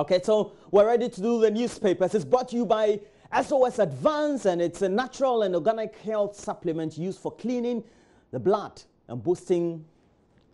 Okay, so we're ready to do the newspapers. It's brought to you by SOS Advance, and it's a natural and organic health supplement used for cleaning the blood and boosting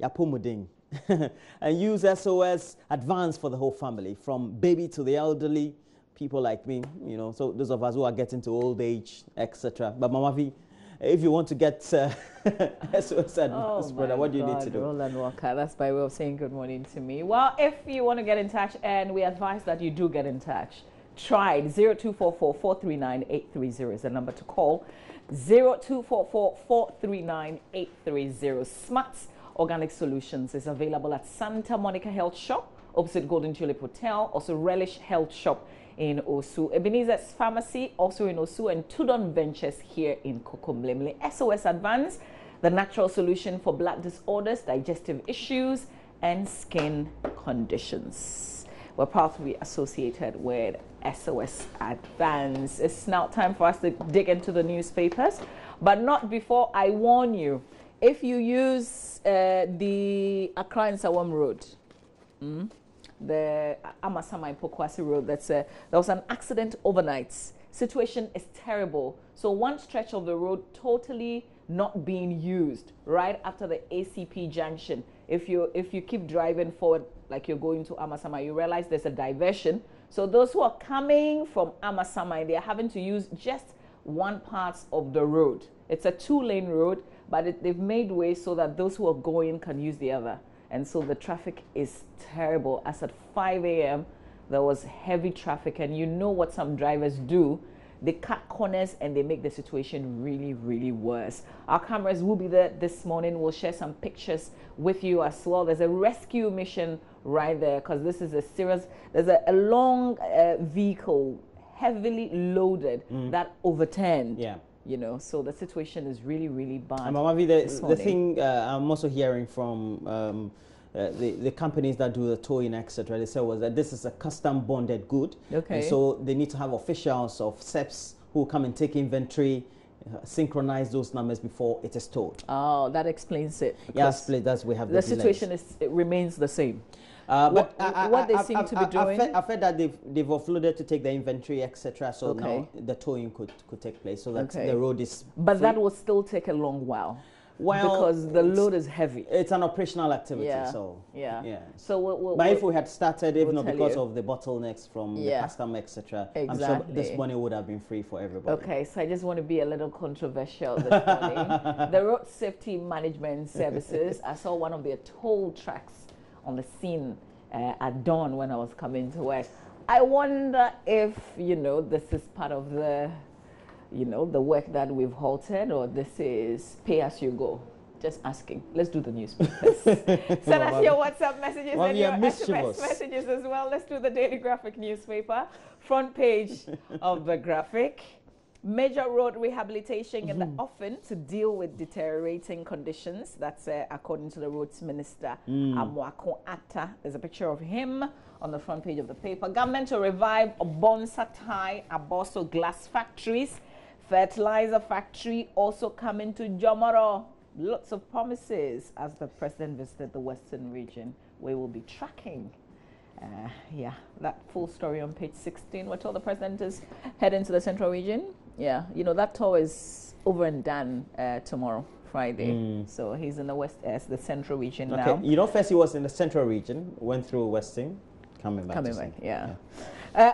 yapomuding. And use SOS Advance for the whole family, from baby to the elderly, people like me, you know, so those of us who are getting to old age, etc. But Mama V, if you want to get SOS Advance, brother, what do you need to do? Roland Walker, that's by way of saying good morning to me. Well, if you want to get in touch, and we advise that you do get in touch, try it. 0244-439-830 is the number to call. 0244-439-830. Smart's Organic Solutions is available at Santa Monica Health Shop, opposite Golden Tulip Hotel, also Relish Health Shop in Osu, Ebenezer's Pharmacy, also in Osu, and Tudon Ventures here in Kokomlemle. SOS Advance, the natural solution for blood disorders, digestive issues, and skin conditions. We're proud to be associated with SOS Advance. It's now time for us to dig into the newspapers, but not before I warn you. If you use the Accra and Sawam Road, the Amasama Pokwasi Road, there was an accident overnight. Situation is terrible. So one stretch of the road totally not being used right after the ACP junction. If you keep driving forward like you're going to Amasama, you realize there's a diversion. So those who are coming from Amasama, they're having to use just one part of the road. It's a 2-lane road, but they've made way so that those who are going can use the other. And so the traffic is terrible. As at 5 a.m., there was heavy traffic. And you know what some drivers do? They cut corners and they make the situation really, really worse. Our cameras will be there this morning. We'll share some pictures with you as well. There's a rescue mission right there, because this is a serious, there's a long vehicle, heavily loaded, that overturned. Yeah. You know, so the situation is really, really bad. And Mama V, the thing I'm also hearing from the companies that do the towing, etc., they said was that this is a custom bonded good. Okay. And so they need to have officials of SEPs who come and take inventory, synchronize those numbers before it is towed. Oh, that explains it. Yes, that's we have the situation it remains the same. But what they seem to be doing, I've heard that they've offloaded to take the inventory, etc. So now the towing could take place, so that the road is. But free. That will still take a long while. Well, because the load is heavy. It's an operational activity, so So but if we had started, if not because of the bottlenecks from the customer, etc., I'm sure this money would have been free for everybody. Okay, so I just want to be a little controversial this morning. The Road Safety Management Services, I saw one of their toll trucks on the scene at dawn when I was coming to work. I wonder if, you know, this is part of the, you know, the work that we've halted, or this is pay as you go. Just asking. Let's do the newspapers. Send us your WhatsApp messages and your SMS messages as well. Let's do the Daily Graphic newspaper. Front page of the Graphic. Major road rehabilitation in the offing to deal with deteriorating conditions. That's according to the Roads Minister, Amwako Atta. There's a picture of him on the front page of the paper. Government to revive Obonsa Thai Aboso glass factories. Fertilizer factory also coming to Jomoro. Lots of promises as the president visited the Western region. We will be tracking. That full story on page 16. We're told the president is heading to the Central region. Yeah, you know, that tour is over and done tomorrow, Friday. So he's in the the Central region now. You know, first he was in the Central region, went through Western, coming back.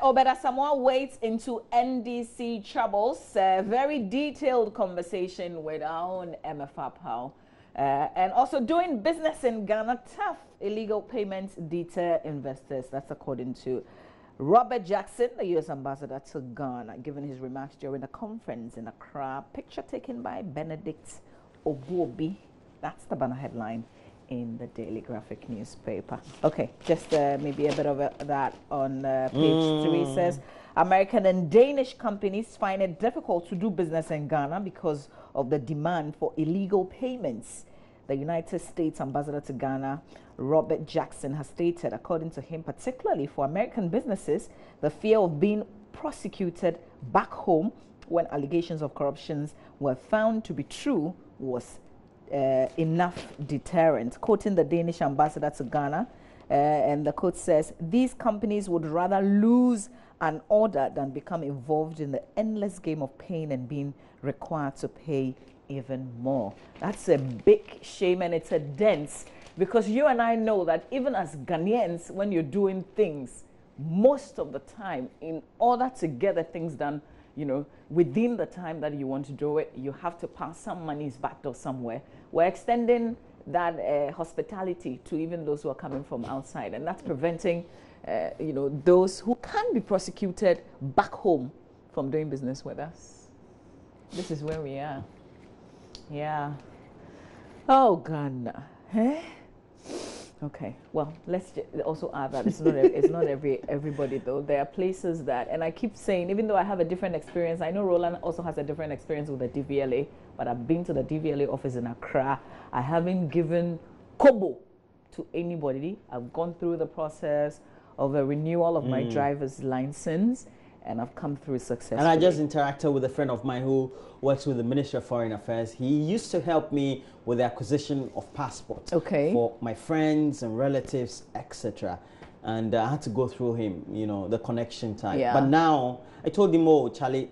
Obeda Samoa wades into NDC troubles. Very detailed conversation with our own MFR pal. And also doing business in Ghana, tough illegal payments deter investors. That's according to Robert Jackson, the U.S. ambassador to Ghana, giving his remarks during a conference in Accra. Picture taken by Benedict Obuobi. That's the banner headline in the Daily Graphic newspaper. Okay, just maybe a bit of that on page 3. Says American and Danish companies find it difficult to do business in Ghana because of the demand for illegal payments. The United States ambassador to Ghana, Robert Jackson, has stated, according to him, particularly for American businesses, the fear of being prosecuted back home when allegations of corruption were found to be true was enough deterrent. Quoting the Danish ambassador to Ghana, And the quote says, these companies would rather lose an order than become involved in the endless game of pain and being required to pay even more. That's a big shame, and it's a dense, because you and I know that even as Ghanaians, when you're doing things, most of the time, in order to get the things done, you know, within the time that you want to do it, you have to pass some monies back to somewhere. We're extending that hospitality to even those who are coming from outside, and that's preventing, you know, those who can be prosecuted back home from doing business with us. This is where we are. Yeah. Oh, Ghana. Eh? Okay. Well, let's also add that it's not everybody though. There are places that, and I keep saying, even though I have a different experience, I know Roland also has a different experience with the DVLA, but I've been to the DVLA office in Accra. I haven't given kobo to anybody. I've gone through the process of a renewal of my driver's license, and I've come through successfully. And I just interacted with a friend of mine who works with the Ministry of Foreign Affairs. He used to help me with the acquisition of passports for my friends and relatives, etc. And I had to go through him, you know, the connection type. Yeah. But now, I told him, oh, Charlie,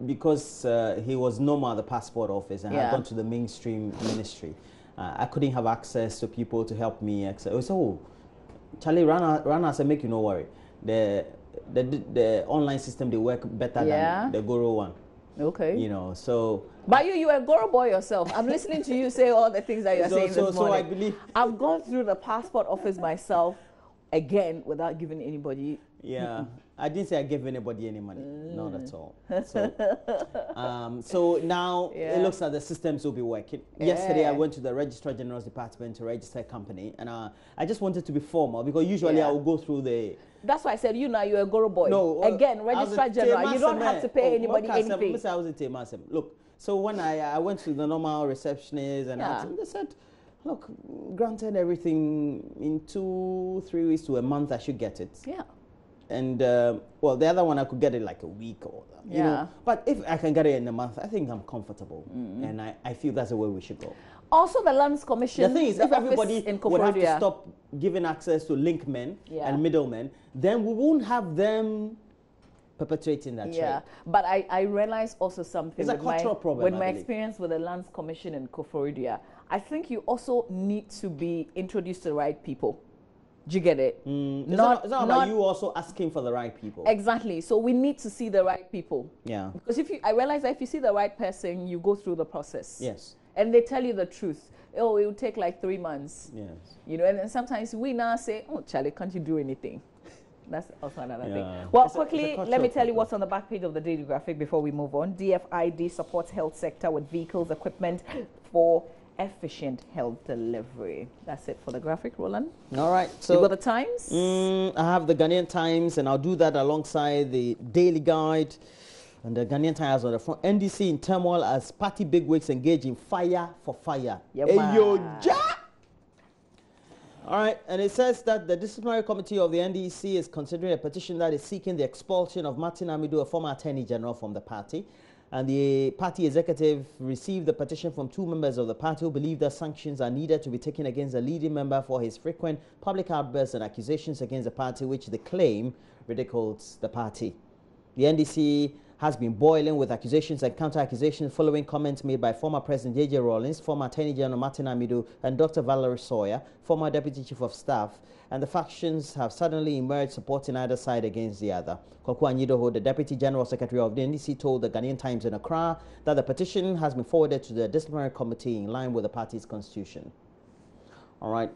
because he was normal at the passport office and had gone to the mainstream ministry, I couldn't have access to people to help me, etc. So, oh, Charlie, Rana said, make you no worry. The online system, they work better than the Goro one. Okay. You know, so. But you're a Goro boy yourself. I'm listening to you say all the things that you're saying this morning. So I believe. I've gone through the passport office myself again without giving anybody. Yeah. I didn't say I gave anybody any money. Not at all. So, so now it looks like the systems will be working. Yesterday I went to the Registrar General's Department to register a company, and I just wanted to be formal because usually I will go through the. That's why I said you now you're a Goro boy. No, again, Registrar General, you don't have to pay anybody anything. I was a Look, so when I went to the normal receptionist and they said, look, granted everything in 2-3 weeks to a month I should get it. Yeah. And well, the other one I could get it like a week or you know. But if I can get it in a month, I think I'm comfortable, and I feel that's the way we should go. Also, the Lands Commission. The thing is, if everybody would have to stop giving access to linkmen and middlemen, then we won't have them perpetuating that trade. But I realize also something. It's a cultural problem. With my experience with the Lands Commission in Koforidua, I think you also need to be introduced to the right people. Do you get it? It's not about you also asking for the right people. Exactly. So we need to see the right people. Yeah. Because I realize that if you see the right person, you go through the process. Yes. And they tell you the truth. Oh, it will take like 3 months. Yes. You know, and then sometimes we now say, oh, Charlie, can't you do anything? That's also another thing. Well, quickly, let me tell you what's on the back page of the Daily Graphic before we move on. DFID supports health sector with vehicles, equipment for efficient health delivery. That's it for the graphic, Roland. All right. So you got the Times? I have the Ghanaian Times, and I'll do that alongside the Daily Guide. And the Ghanaian Times on the front. NDC in turmoil as party bigwigs engage in fire for fire. All right, and it says that the disciplinary committee of the NDC is considering a petition that is seeking the expulsion of Martin Amido, a former attorney general, from the party. And the party executive received the petition from 2 members of the party who believe that sanctions are needed to be taken against a leading member for his frequent public outbursts and accusations against the party, which they claim ridicules the party. The NDC has been boiling with accusations and counter-accusations following comments made by former President J.J. Rawlings, former Attorney General Martin Amido, and Dr. Valerie Sawyer, former Deputy Chief of Staff, and the factions have suddenly emerged supporting either side against the other. Kwaku Anyidoho, the Deputy General Secretary of the NDC, told the Ghanaian Times in Accra that the petition has been forwarded to the disciplinary committee in line with the party's constitution. All right.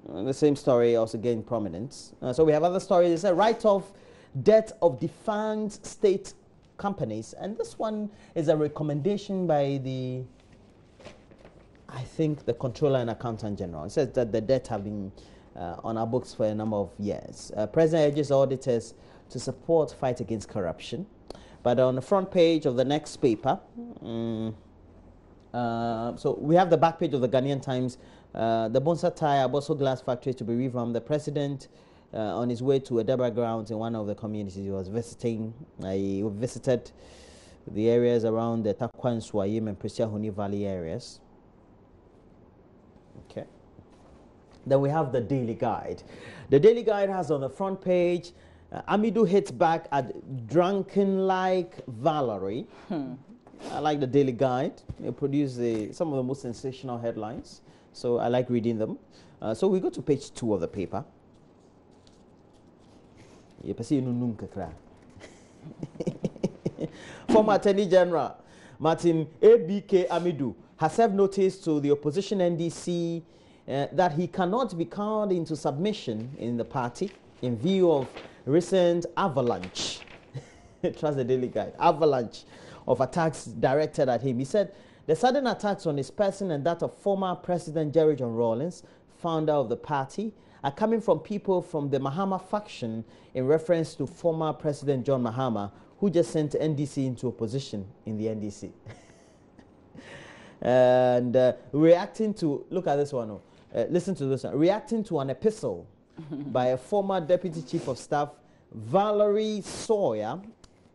The same story also gained prominence. So we have other stories. It's a write-off debt of defunct state companies, and this one is a recommendation by the, I think, the Controller and Accountant General. It says that the debt have been on our books for a number of years. President urges auditors to support fight against corruption. But on the front page of the next paper, so we have the back page of the Ghanaian Times, the Bonsa Tire Bosso Glass Factory to be revamped. The President on his way to Edeba grounds in one of the communities he was visiting. He visited the areas around the Takwan, Swayim and Presiahuni Valley areas. Okay. Then we have the Daily Guide. The Daily Guide has on the front page, Amidu hits back at drunken-like Valerie. I like the Daily Guide. They produce some of the most sensational headlines, so I like reading them. So we go to page 2 of the paper. Former Attorney General Martin A.B.K. Amidu has served notice to the opposition NDC that he cannot be called into submission in the party in view of recent avalanche. Trust the Daily Guide. Avalanche of attacks directed at him. He said the sudden attacks on his person and that of former President Jerry John Rawlings, founder of the party, are coming from people from the Mahama faction in reference to former President John Mahama, who just sent NDC into opposition in the NDC. And reacting to, look at this one, listen to this one, reacting to an epistle by a former Deputy Chief of Staff, Valerie Sawyer,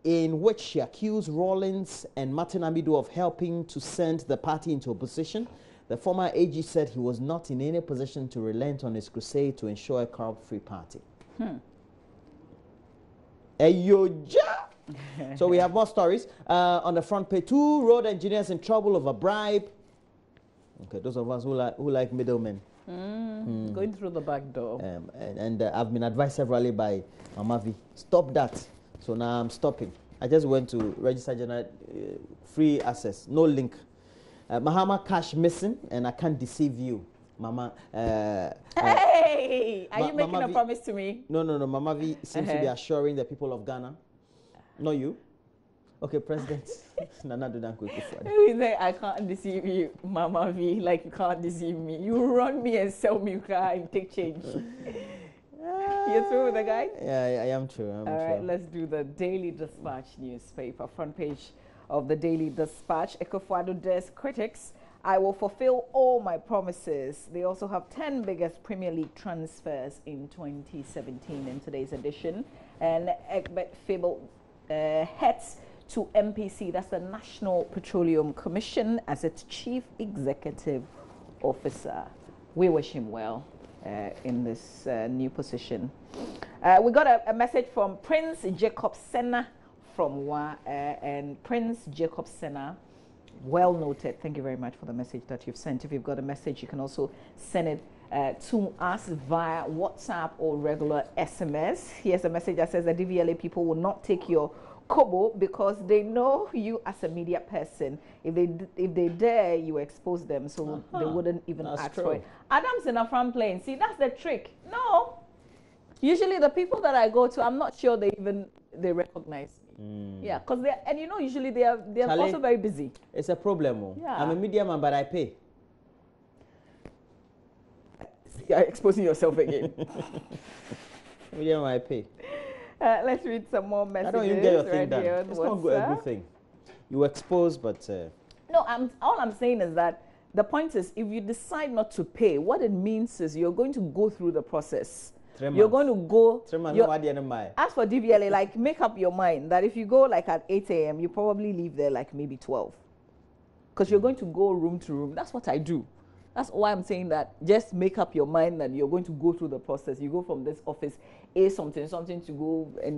in which she accused Rawlings and Martin Amidu of helping to send the party into opposition. The former AG said he was not in any position to relent on his crusade to ensure a corrupt-free party. So we have more stories. On the front page, 2 road engineers in trouble over bribe. Okay, those of us who like middlemen. Going through the back door. And I've been advised severally by Mamavi, stop that. So now I'm stopping. I just went to register general free access, no link. Mahama cash missing, and I can't deceive you, Mama. Hey, are you making a promise to me? No. Mama V seems to be assuring the people of Ghana. Not you. Okay, President. I can't deceive you, Mama V, like you can't deceive me. You run me and sell me car and take change. You're through with the guy? Yeah, I am true. All right, let's do the Daily Dispatch newspaper. Front page of the Daily Dispatch. Ekufuado dares critics, I will fulfill all my promises. They also have 10 biggest Premier League transfers in 2017 in today's edition. And Egbert Fable heads to MPC, that's the National Petroleum Commission, as its Chief Executive Officer. We wish him well in this new position. We got a message from Prince Jacob Senna from WA, and Prince Jacob Senna, well noted. Thank you very much for the message that you've sent. If you've got a message, you can also send it to us via WhatsApp or regular SMS. Here's a message that says the DVLA people will not take your kobo because they know you as a media person. If they dare, you expose them, so they wouldn't even ask for it. Adam's in a front plane. See, that's the trick. No. Usually the people that I go to, I'm not sure they recognize me. Yeah, because usually they are Charlie, also very busy. It's a problem. Yeah. I'm a media man, but I pay. You're exposing yourself again. Media man, I pay. Let's read some more messages. I don't even get your thing done. It's not a good thing. You expose, but no. All I'm saying is that the point is, if you decide not to pay, what it means is you're going to go through the process. You're going to go. As for DVLA, like, make up your mind that if you go like at 8 a.m., you probably leave there like maybe 12, because you're going to go room to room. That's what I do. That's why I'm saying that. Just make up your mind that you're going to go through the process. You go from this office, something to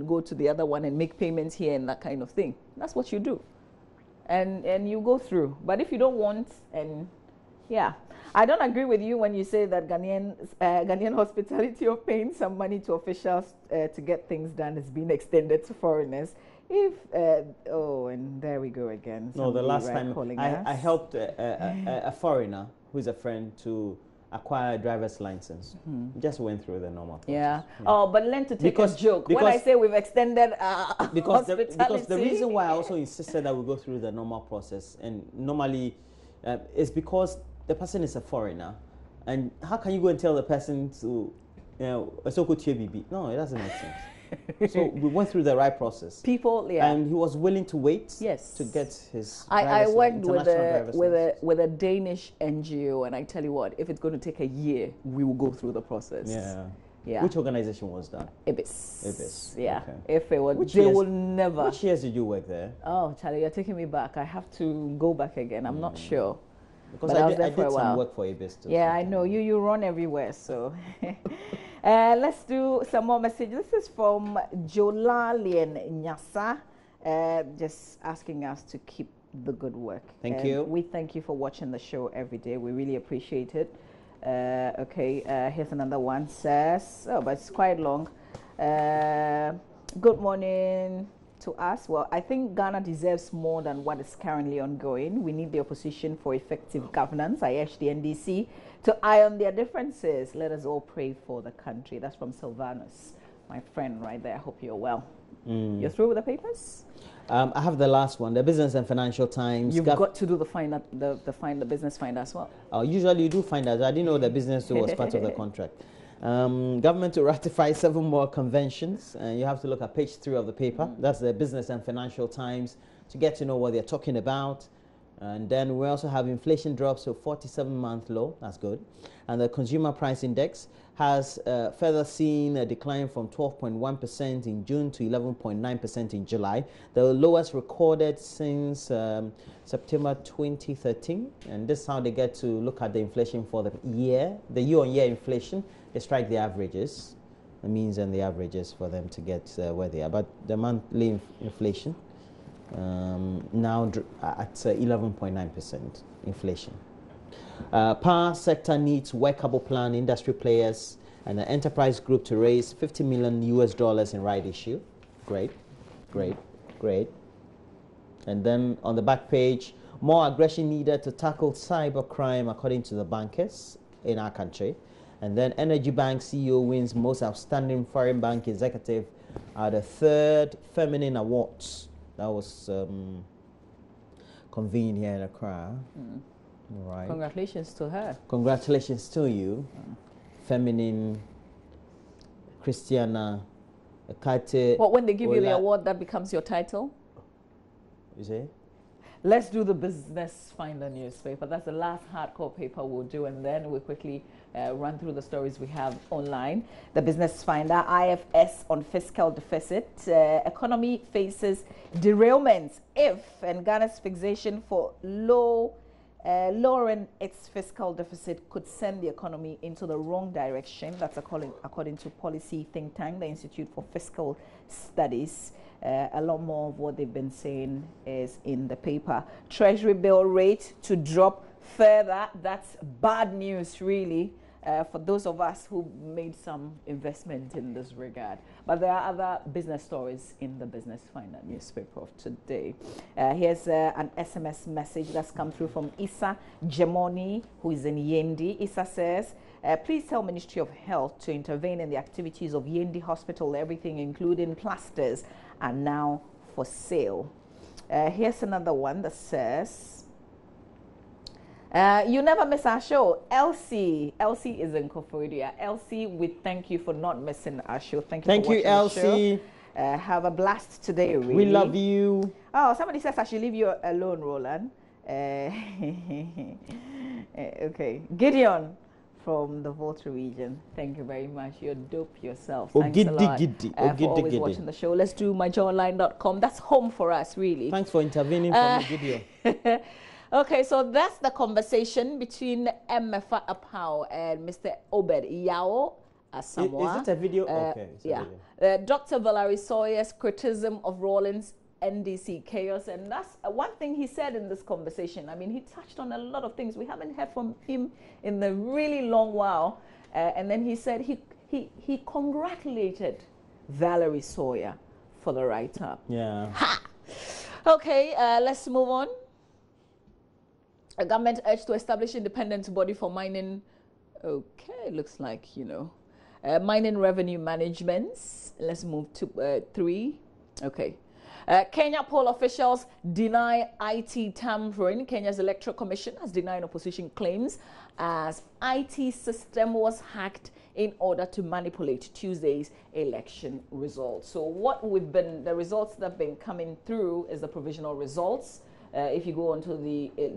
go to the other one and make payments here and that kind of thing. That's what you do, and you go through. But if you don't want, yeah, I don't agree with you when you say that Ghanaian hospitality of paying some money to officials to get things done is being extended to foreigners. And there we go again. No, the last time I helped a foreigner who's a friend to acquire a driver's license. Just went through the normal process. Yeah. Oh, but learn to take a joke. When I say we've extended because the reason why I also insisted that we go through the normal process, and normally is because the person is a foreigner, and how can you go and tell the person to, no, it doesn't make sense. So we went through the right process. People, yeah. And he was willing to wait. Yes. To get his. I worked with a Danish NGO, and I tell you what, if it's going to take a year, we will go through the process. Yeah. Yeah. Which organization was that? Ibis. Yeah. Okay. If it was, they will never. Which years did you work there? Oh, Charlie, you're taking me back. I have to go back again. I'm not sure. Because But I was did, there I for a did some while. work for Ibis too. Yeah, I know you run everywhere. So let's do some more messages. This is from Jolalien Nyasa, just asking us to keep the good work. Thank you. We thank you for watching the show every day. We really appreciate it. Okay, here's another one. Says, oh, but it's quite long. Good morning to us. Well, I think Ghana deserves more than what is currently ongoing. We need the opposition for effective governance. I urge the NDC to iron their differences. Let us all pray for the country. That's from Sylvanus, my friend right there. I hope you're well. You're through with the papers? I have the last one, the Business and Financial Times. You've got to do the business finder as well. Usually you do find that. I didn't know the business was part of the contract. Government to ratify 7 more conventions. You have to look at page 3 of the paper. That's the Business and Financial Times to get to know what they're talking about. And then we also have inflation drops to 47-month low. That's good. And the Consumer Price Index has further seen a decline from 12.1% in June to 11.9% in July, the lowest recorded since September 2013. And this is how they get to look at the inflation for the year-on-year inflation. They strike the averages, the means and the averages for them to get where they are. But the monthly inflation now at 11.9% inflation. Power sector needs workable plan. Industry players and the enterprise group to raise $50 million in right issue. Great. And then on the back page, more aggression needed to tackle cybercrime according to the bankers in our country. And then Energy Bank CEO wins most outstanding foreign bank executive at the 3rd Feminine Awards. That was convened here in Accra. Right. Congratulations to her. Congratulations to you, Feminine Christiana Kate. What, when they give you the award, that becomes your title? Is it? Let's do the Business Finder newspaper. That's the last hardcore paper we'll do, and then we'll quickly run through the stories we have online. The Business Finder, IFS on fiscal deficit. Economy faces derailments if, and Ghana's fixation for lowering its fiscal deficit could send the economy into the wrong direction. That's according to policy think tank, the Institute for Fiscal Studies. A lot more of what they've been saying is in the paper. Treasury bill rate to drop further. That's bad news, really, for those of us who made some investment in this regard. But there are other business stories in the Business Finder newspaper of today. Here's an SMS message that's come through from Issa Gemoni, who is in Yendi. Issa says, please tell Ministry of Health to intervene in the activities of Yendi Hospital. Everything, including plasters, are now for sale. Here's another one that says, you never miss our show. Elsie is in Koforidua. Elsie, we thank you for not missing our show. Thank you for watching Elsie. The show. Have a blast today, really. We love you. Oh, somebody says I should leave you alone, Roland. Okay. Gideon from the Volta region. Thank you very much. You're dope yourself. Thanks a lot for always watching the show. Let's do myjoyonline.com. That's home for us, really. Thanks for intervening for me, Gideon. Okay, so that's the conversation between Mmefa Apau and Mr. Obed Yao Asamoah. Is it a video? Okay. Yeah. Dr. Valerie Sawyer's criticism of Rawlings NDC chaos, and that's one thing he said in this conversation. I mean, he touched on a lot of things. We haven't heard from him in a really long while, and then he said he congratulated Valerie Sawyer for the write-up. Yeah. Ha! Okay, let's move on. A government urged to establish independent body for mining. Okay, looks like, mining revenue management. Let's move to 3. Okay. Kenya poll officials deny IT tampering. Kenya's Electoral Commission has denied opposition claims as IT system was hacked in order to manipulate Tuesday's election results. So the results that have been coming through is the provisional results. If you go onto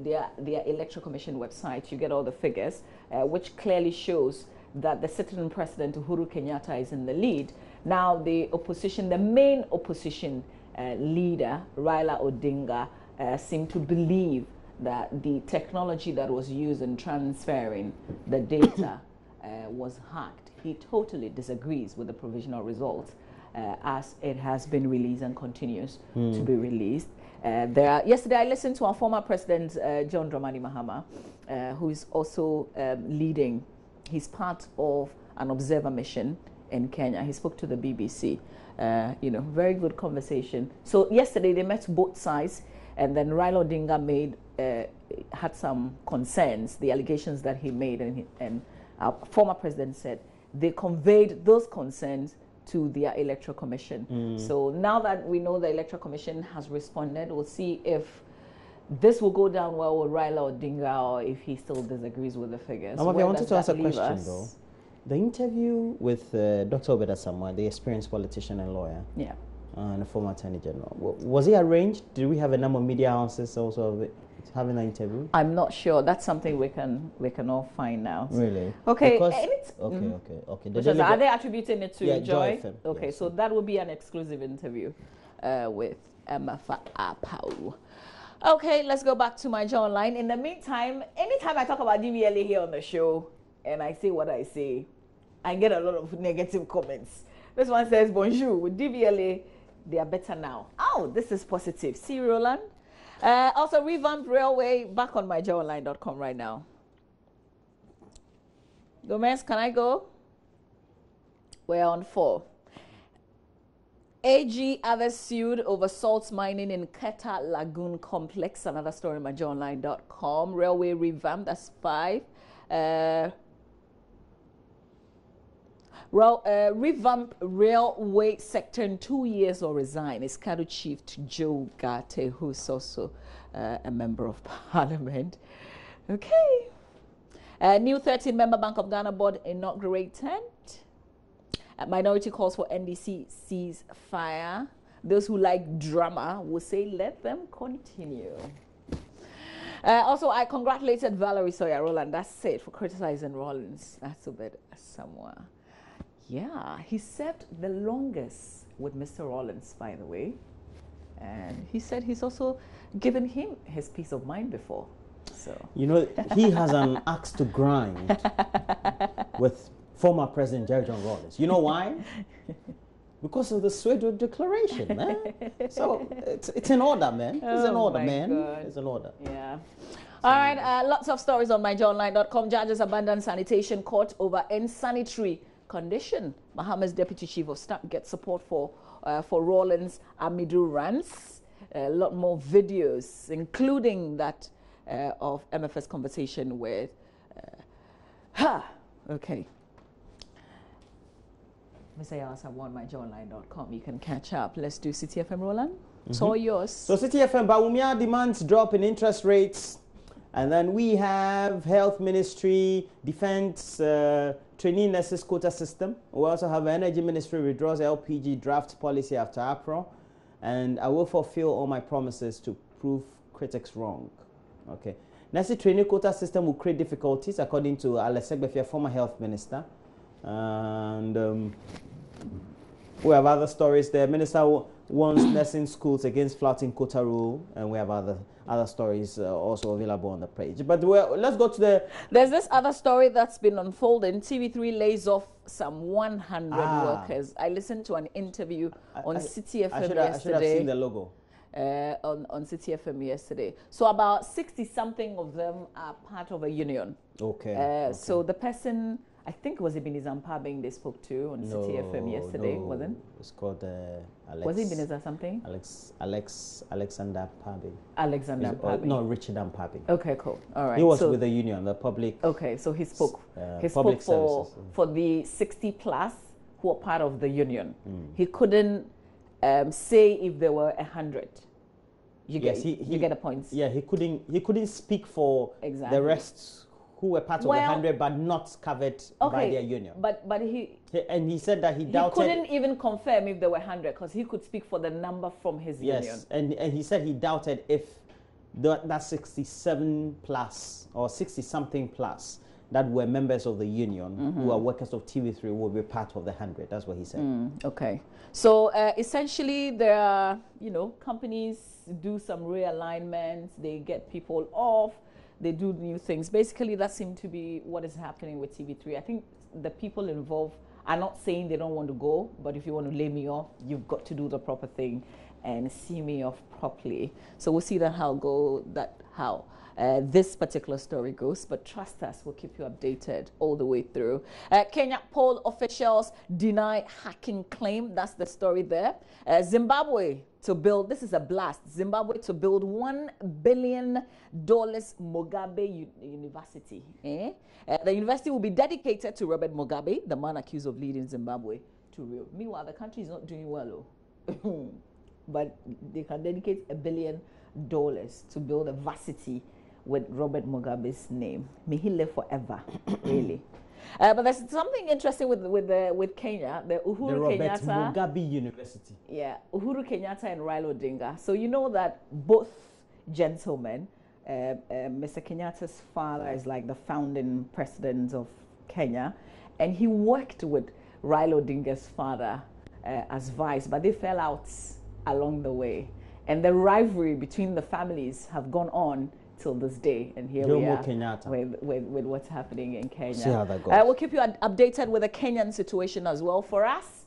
their Electoral Commission website, you get all the figures, which clearly shows that the sitting president Uhuru Kenyatta is in the lead. Now the main opposition leader, Raila Odinga, seemed to believe that the technology that was used in transferring the data was hacked. He totally disagrees with the provisional results as it has been released and continues to be released. Yesterday, I listened to our former president, John Dramani Mahama, who is also leading. He's part of an observer mission in Kenya. He spoke to the BBC. Very good conversation. So yesterday, they met both sides, and then Raila Odinga had some concerns, the allegations that he made, and our former president said they conveyed those concerns to the Electoral Commission. So now that we know the Electoral Commission has responded, we'll see if this will go down well with Raila Odinga or if he still disagrees with the figures. I wanted to ask a question though. The interview with Dr. Obed Asamoah, the experienced politician and lawyer, and a former Attorney General, was it arranged? Did we have a number of media houses also having an interview? I'm not sure. That's something we can all find out. Really? Okay. Okay. Are they attributing it to Joy? FM. Okay, yes. So that will be an exclusive interview with Emma Apau. Okay, let's go back to my Joy Online. In the meantime, anytime I talk about DVLA here on the show and I say what I say, I get a lot of negative comments. This one says, bonjour, with DVLA, they are better now. Oh, this is positive. See, Roland? Also, revamped railway, back on myjoyonline.com right now. Gomez, can I go? We're on 4. AG, others sued over salt mining in Keta Lagoon Complex. Another story on myjoyonline.com. Railway revamp, that's 5. Revamp railway sector in 2 years or resign. Is Kadu Chief to Joe Gate, who's also a member of parliament. Okay. New 13-member Bank of Ghana board inaugurated. Minority calls for NDC ceasefire. Those who like drama will say let them continue. Also, I congratulated Valerie Sawyer Roland. That's it for criticizing Rollins. That's a bit somewhere. Yeah, he served the longest with Mr. Rollins, by the way. And he said he's also given him his peace of mind before. So he has an axe to grind with former President Jerry John Rollins. You know why? Because of the Soweto Declaration, man. So it's in order, man. It's in order, man. God. It's in order. Yeah. All right, lots of stories on myjoyonline.com. Judges abandon sanitation court over insanitary condition. Mahama's deputy chief of staff gets support for Rollins Amidu rants. A lot more videos, including that of MF's conversation with Okay. Mr. Yasa on myjoyonline.com. You can catch up. Let's do Citi FM, Roland. It's all yours. So Citi FM, Bawumia demands drop in interest rates. And then we have Health Ministry, Defense, Trainee Nurses Quota System. We also have Energy Ministry withdraws LPG draft policy after April. And I will fulfill all my promises to prove critics wrong. Okay. Nurse Trainee Quota System will create difficulties, according to Alex Egbefia, former Health Minister. And we have other stories. The Minister warns nursing schools against flouting quota rule. And we have other stories also available on the page. But let's go to There's this other story that's been unfolding. TV3 lays off some 100 workers. I listened to an interview on Citi FM yesterday. I should have seen the logo. On Citi FM yesterday. So about 60-something of them are part of a union. Okay. So the person, I think it was Ebenezer Mpabing they spoke to on Citi FM yesterday, wasn't it? It's called Alex. Was it Ebenezer something? Alexander Mpabing. Alexander Mpabing. No, Richard Mpabing. Okay, cool. All right. He was with the union, the public. Okay, so he spoke. He public spoke for the 60 plus who are part of the union. He couldn't say if there were 100. You get a point. Yeah, he couldn't speak for the rest who were part of the 100 but not covered by their union. But he said that he doubted. He couldn't even confirm if there were 100 because he could speak for the number from his union. Yes, and he said he doubted if that 67 plus or 60 something plus that were members of the union who are workers of TV3 will be part of the 100. That's what he said. Okay. So essentially, there are, companies do some realignments. They get people off. They do new things. Basically, that seems to be what is happening with TV3. I think the people involved are not saying they don't want to go, but if you want to lay me off, you've got to do the proper thing and see me off properly. So we'll see how this particular story goes, but trust us, we'll keep you updated all the way through. Kenya poll officials deny hacking claim. That's the story there. Zimbabwe to build, this is a blast, Zimbabwe to build $1 billion Mugabe University. The university will be dedicated to Robert Mugabe, the man accused of leading Zimbabwe to real. Meanwhile, the country is not doing well, but they can dedicate $1 billion to build a varsity with Robert Mugabe's name. May he live forever, really. But there's something interesting with Kenya, the Uhuru Kenyatta. Mugabe University. Yeah, Uhuru Kenyatta and Raila Odinga. So you know that both gentlemen, Mr. Kenyatta's father is like the founding president of Kenya, and he worked with Raila Odinga's father as vice, but they fell out along the way. And the rivalry between the families have gone on till this day, and here we are with what's happening in Kenya. See how that goes. We'll keep you updated with the Kenyan situation as well. For us,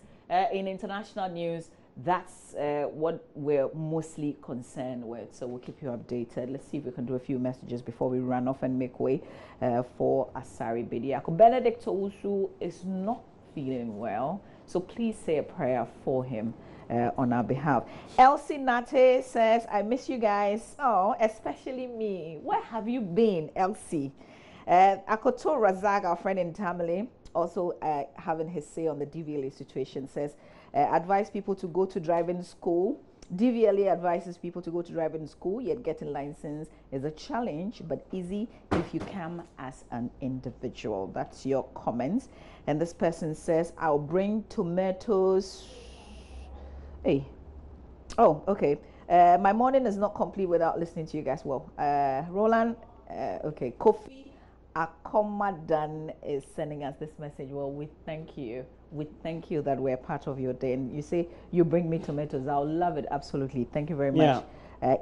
in international news, that's what we're mostly concerned with. So we'll keep you updated. Let's see if we can do a few messages before we run off and make way for Asari Bediako. Benedict Owusu is not feeling well, so please say a prayer for him on our behalf. Elsie Nate says, I miss you guys. Oh, especially me. Where have you been, Elsie? Akoto Razak, our friend in Tamale, also having his say on the DVLA situation, says, advise people to go to driving school. DVLA advises people to go to driving school, yet getting license is a challenge, but easy if you come as an individual. That's your comments. And this person says, I'll bring tomatoes. Hey. Oh, okay. My morning is not complete without listening to you guys. Well, Roland, okay. Kofi Akomadan is sending us this message. Well, we thank you. We thank you that we're part of your day. And you say, you bring me tomatoes. I'll love it. Absolutely. Thank you very much.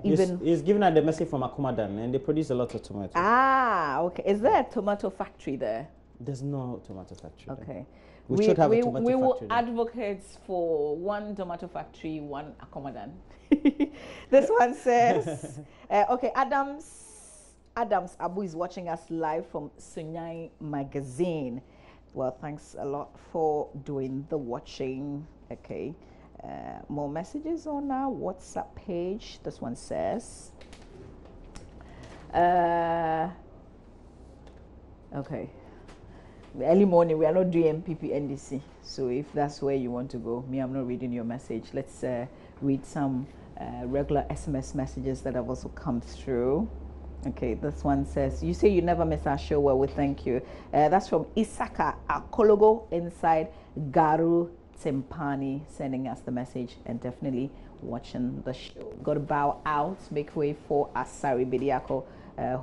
He's giving out the message from Akomadan, and they produce a lot of tomatoes. Ah, okay. Is there a tomato factory there? There's no tomato factory. Okay. There. We should have a tomato factory. We will advocate for one tomato factory, one Akomadan. This one says, okay, Adams Abu is watching us live from Sunyai Magazine. Well, thanks a lot for doing the watching. Okay. More messages on our WhatsApp page. This one says, okay. Early morning, we are not doing MPP NDC. So if that's where you want to go, I'm not reading your message. Let's read some regular SMS messages that have also come through. Okay, this one says, you say you never miss our show. Well, we thank you. That's from Isaka Akologo inside Garu Timpani, sending us the message and definitely watching the show. Got to bow out, make way for Asari Bediako,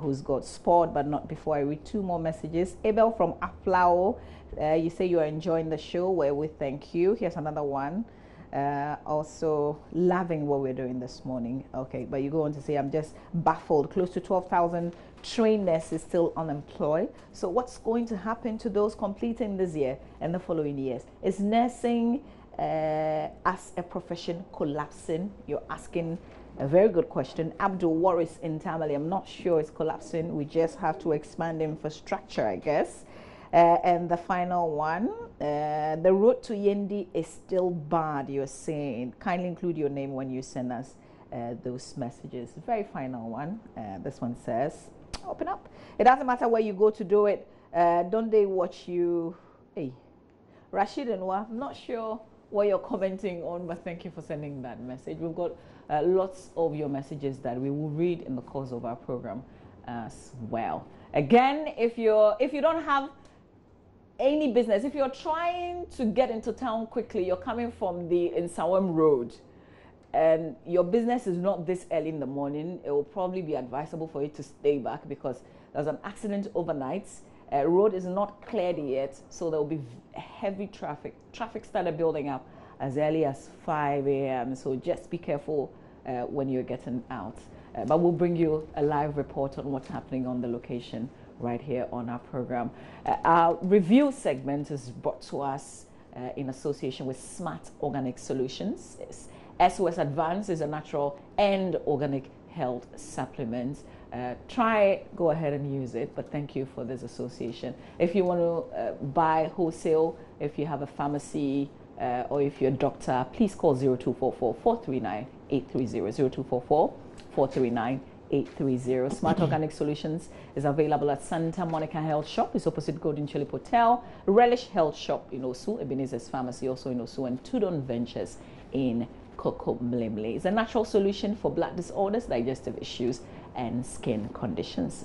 who's got sport, but not before I read two more messages. Abel from Aflao, you say you are enjoying the show. Well, we thank you. Here's another one. Also loving what we're doing this morning. Okay, but you go on to say, I'm just baffled. Close to 12,000 trained nurses still unemployed. So what's going to happen to those completing this year and the following years? Is nursing as a profession collapsing? You're asking a very good question. Abdul Waris in Tamale, I'm not sure it's collapsing. We just have to expand infrastructure, I guess. And the final one, the road to Yendi is still bad, you're saying. Kindly include your name when you send us those messages. Very final one. This one says, open up. It doesn't matter where you go to do it. Don't they watch you? Hey, Rashid and Wa, I'm not sure what you're commenting on, but thank you for sending that message. We've got lots of your messages that we will read in the course of our program as well. Again, if you don't have any business, if you're trying to get into town quickly, you're coming from the Nsawam Road, and your business is not this early in the morning, it will probably be advisable for you to stay back because there's an accident overnight Road is not cleared yet, so there will be heavy traffic. Traffic started building up as early as 5 a.m. So just be careful when you're getting out. But we'll bring you a live report on what's happening on the location right here on our program. Our review segment is brought to us in association with Smart Organic Solutions. SOS Advance is a natural and organic health supplement. Go ahead and use it, but thank you for this association. If you want to buy wholesale, if you have a pharmacy, or if you're a doctor, please call 0244-439-830, 0244-439-830. Smart Organic Solutions is available at Santa Monica Health Shop. It's opposite Golden Tulip Hotel. Relish Health Shop in Osu, Ebenezer's Pharmacy also in Osu, and Tudon Ventures in Koko Mlemle. It's a natural solution for blood disorders, digestive issues, and skin conditions.